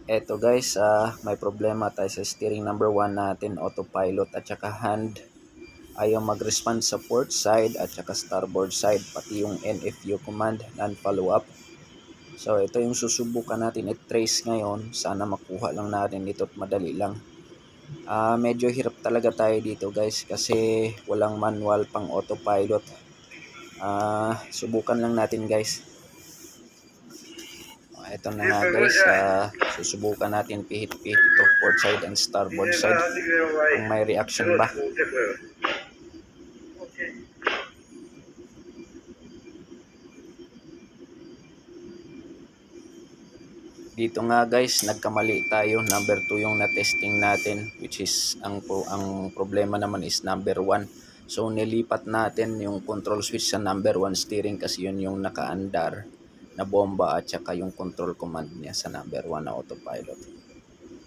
Eto guys, may problema tayo sa steering number 1 natin, autopilot at saka hand. Ayaw mag-respond sa port side at saka starboard side, pati yung NFU command, non-follow up. So ito yung susubukan natin i-trace ngayon. Sana makuha lang natin ito at madali lang. Medyo hirap talaga tayo dito guys kasi walang manual pang autopilot. Subukan lang natin guys. Ito na nga guys, susubukan natin pihit-pihit ito, port side and starboard side, kung may reaction ba. Dito nga guys, nagkamali tayo. Number 2 yung na-testing natin, which is ang problema naman is number 1. So nilipat natin yung control switch sa number 1 steering kasi yun yung nakaandar na bomba at saka yung control command niya sa number 1 na autopilot.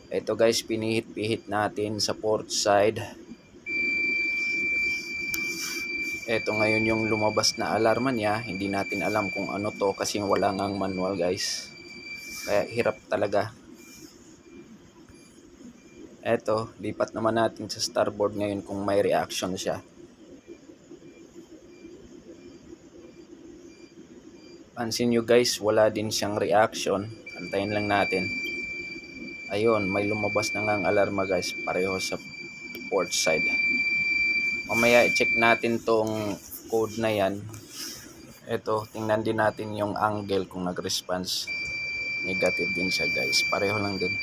Ito guys, pinihit-pihit natin sa port side. Ito ngayon yung lumabas na alarma niya. Hindi natin alam kung ano to kasi wala ngang manual guys. Kaya hirap talaga. Ito, lipat naman natin sa starboard ngayon kung may reaction siya. Pansin nyo guys, wala din siyang reaction. Antayin lang natin. Ayun, may lumabas na ngang alarma guys, pareho sa port side. Mamaya i-check natin tong code na yan. Ito, tingnan din natin yung angle kung nag-response. Negative din siya guys, pareho lang din.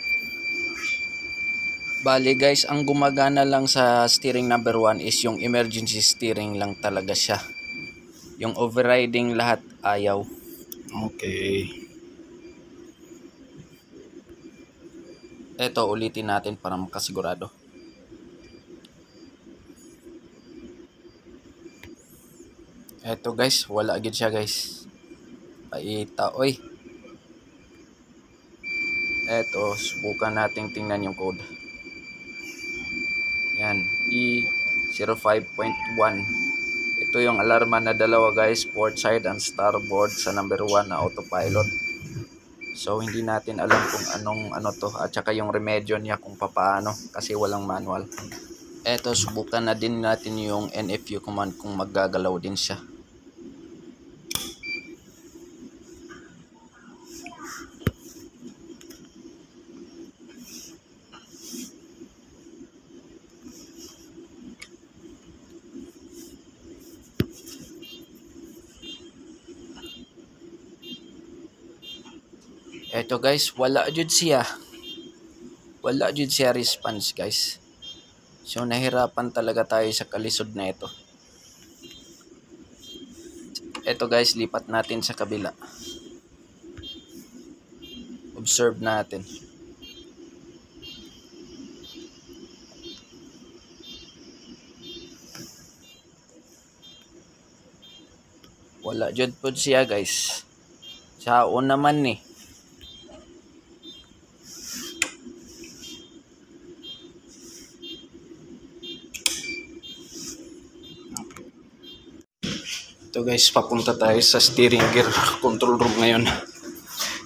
Bali guys, ang gumagana lang sa steering number 1 is yung emergency steering lang talaga siya. Yung overriding lahat ayaw. Okay. Ito, ulitin natin para makasigurado. Ito guys, wala agad siya guys. Paita, oy. Ito, subukan natin tingnan yung code. Yan, E05.1. Ito yung alarma na dalawa guys, port side and starboard sa number 1 na autopilot. So hindi natin alam kung ano to at saka yung remedyo niya kung paano kasi walang manual. Eto, subukan na din natin yung NFU command kung maggagalaw din siya. Eto guys, wala jud siya. Wala jud siya response guys. So nahirapan talaga tayo sa kalisod na ito. Eto guys, lipat natin sa kabila. Observe natin. Wala jud po siya guys. Sao naman ni. Ito guys, papunta tayo sa steering gear control room ngayon.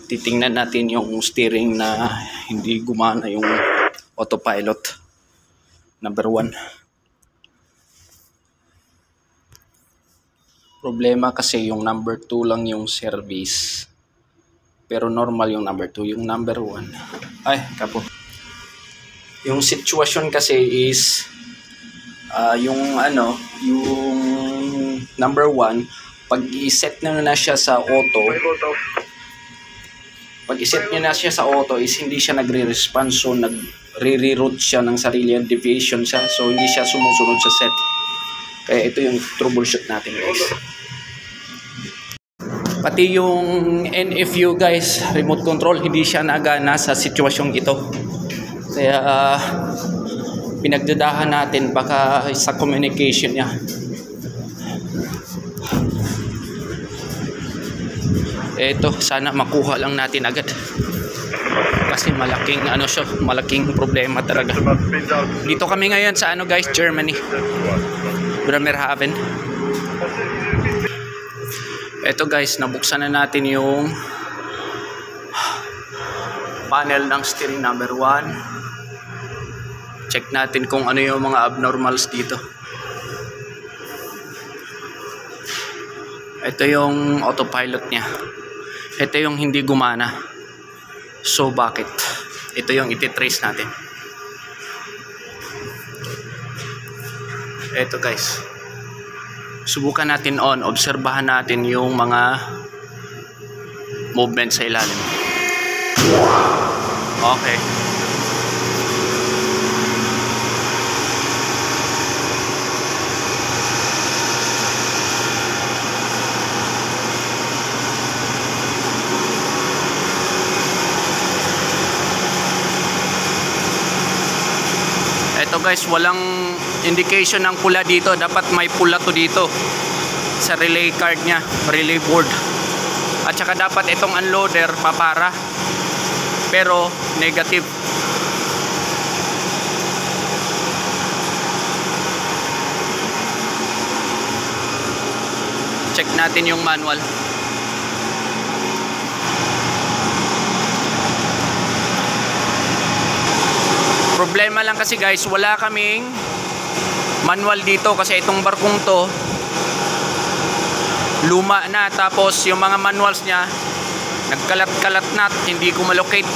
Titingnan natin yung steering na hindi gumana yung autopilot number 1. Problema kasi yung number 2 lang yung service. Pero normal yung number 2, yung number 1. Ay, kapo. Yung sitwasyon kasi is yung number 1, pag i-set nyo na siya sa auto, is hindi siya nagre-respond, so nagre-reroute siya ng sarili yung deviation siya, so hindi siya sumusunod sa set. Kaya ito yung troubleshoot natin guys. Pati yung NFU guys, remote control, hindi siya nagana sa sitwasyong ito. Kaya pinagdadahan natin baka sa communication niya. Ito, sana makuha lang natin agad. Kasi malaking problema talaga. Dito kami ngayon sa guys, Germany. Bremerhaven. Ito guys, nabuksan na natin yung panel ng steering number 1. Check natin kung ano yung mga abnormals dito. Ito yung autopilot niya. Ito yung hindi gumana. So bakit? Ito yung ititrace natin. Ito guys. Subukan natin on. Obserbahan natin yung mga movement sa ilalim. Okay. Ito guys, walang indication ng pula dito. Dapat may pula to dito sa relay card nya, relay board. At saka dapat itong unloader papara, pero negative. Check natin yung manual. Problema lang kasi guys, wala kaming manual dito kasi itong barkong to luma na, tapos yung mga manuals nya nagkalat-kalat na, hindi ko malocate,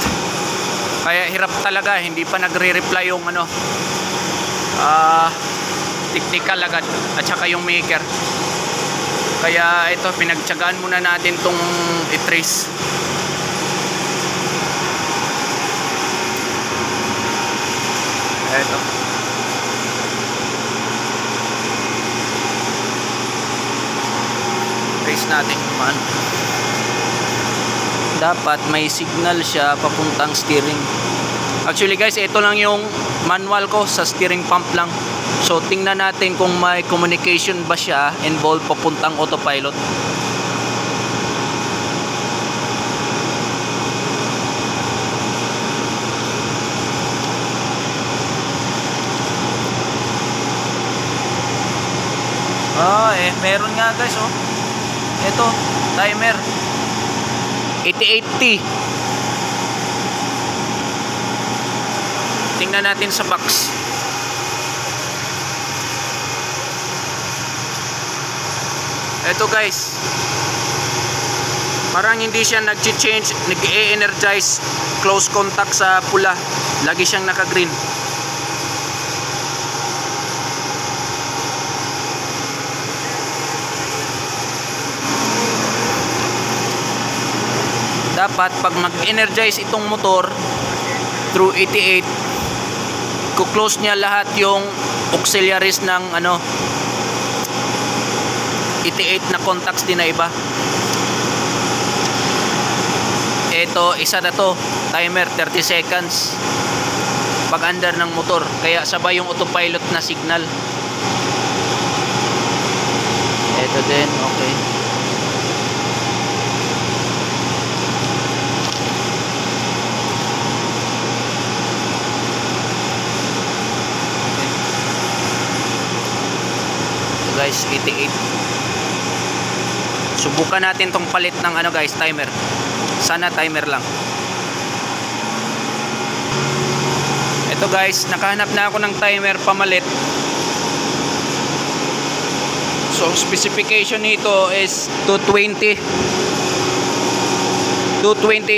kaya hirap talaga, hindi pa nagre-reply yung ano technical agad at saka yung maker. Kaya ito, pinagtyagaan muna natin tong i-trace. Ito. Trace natin kung paano. Dapat may signal siya papuntang steering. Actually guys, ito lang yung manual ko sa steering pump lang. So tingnan natin kung may communication ba siya involved papuntang autopilot. Meron nga guys, oh. Ito, timer 8080. Tingnan natin sa box. Ito guys, parang hindi siya nag-change, nag-e-energize close contact sa pula. Lagi siyang naka-green. Dapat pag mag-energize itong motor through 88, ku-close niya lahat yung auxiliaries ng ano 88 na contacts din na iba. Ito, isa na to, timer 30 seconds pag under ng motor, kaya sabay yung autopilot na signal. Ito din, okay. Guys, 88. Subukan natin tong palit ng ano guys, timer. Sana timer lang. Ito guys, nakahanap na ako ng timer pamalit. So specification nito is 220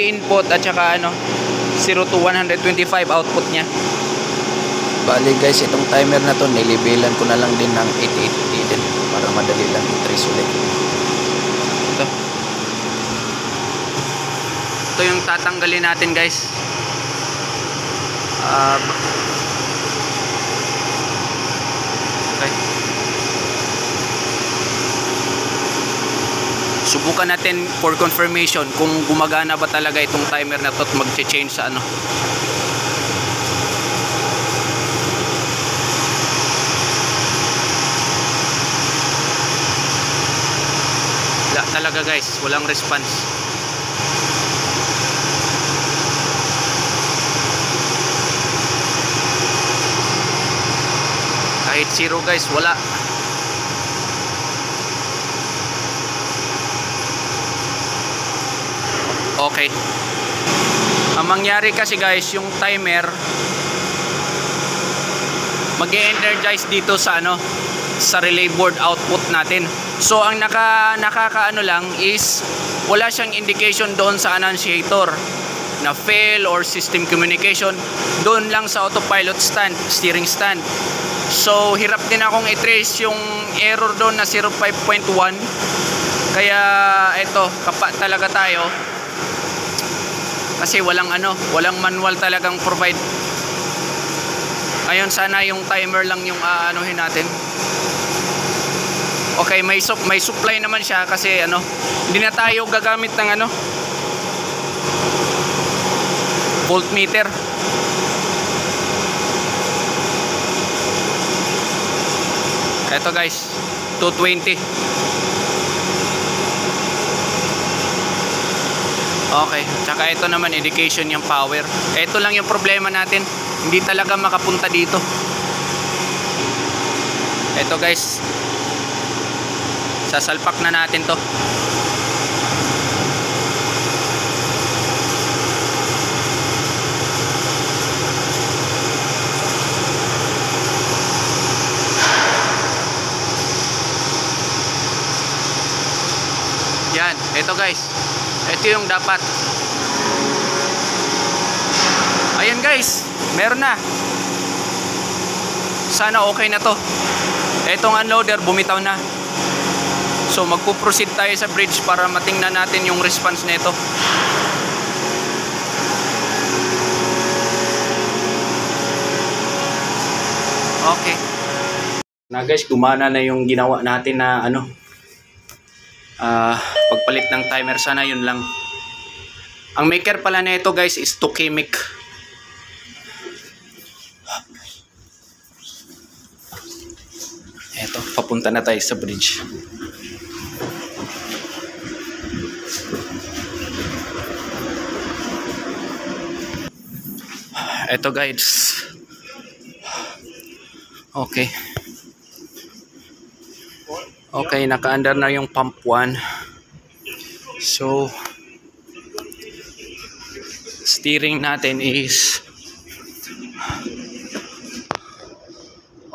input at saka ano 0 to 125 output nya. Bali guys, itong timer na to nilibelan ko na lang din ng 880 din para madali lang i-trace ulit. Ito yung tatanggalin natin guys. Okay. Subukan natin for confirmation kung gumagana ba talaga itong timer na to at mag-change sa ano. Talaga guys, walang response. Kahit 0 guys, wala. Okay. mangyari kasi guys, yung timer mag-e-energize dito sa sa relay board output natin. So ang nakakaano lang is wala siyang indication doon sa annunciator na fail or system communication, doon lang sa autopilot stand, steering stand. So hirap din akong i-trace yung error doon na 05.1. Kaya ito, kapa talaga tayo kasi walang manual talagang provide. Ayun, sana yung timer lang yung aanuhin natin. Okay, may supply naman siya kasi hindi na tayo gagamit ng voltmeter. Eto guys, 220. Okay, tsaka ito naman indication yung power. Ito lang yung problema natin, hindi talaga makapunta dito. Ito guys, sasalpak na natin to. Yan, ito guys, ito yung dapat. Ayan guys, meron na. Sana okay na to. Etong unloader bumitaw na. So magpo-proceed tayo sa bridge para matingnan natin yung response nito. Okay. Na guys, gumana na yung ginawa natin na pagpalit ng timer. Sana yun lang. Ang maker pala na ito guys is Tokimic. Eto, papunta na tayo sa bridge. Eto guys. Okay. Okay, naka-under na yung pump 1. So steering natin is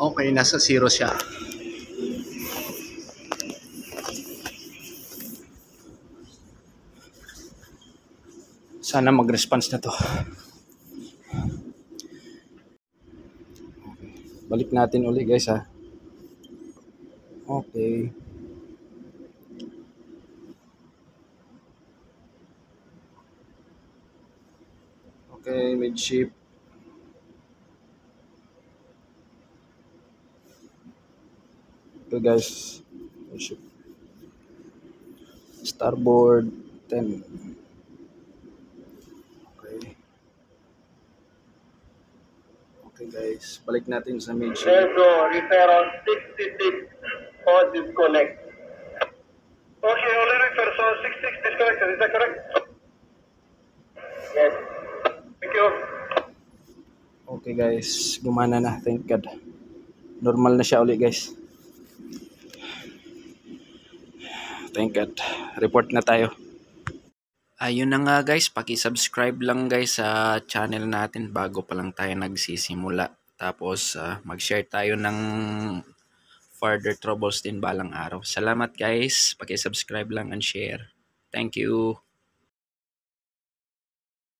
okay, nasa 0 siya. Sana mag-response na to. Balik natin uli guys ha. Okay. Okay, midship. Ito guys, midship. Starboard 10. Okay. Okay guys, balik natin sa midship. Repair on 66 or disconnect. Okay, only repair, so 66 disconnected, is that correct? Yes. Thank you. Okay guys, gumana na, thank God. Normal na siya ulit guys. Thank God. Report na tayo. Ayun na nga guys, paki-subscribe lang guys sa channel natin bago pa lang tayo nagsisimula. Tapos mag-share tayo ng further troubles din balang araw. Salamat guys, paki-subscribe lang and share. Thank you.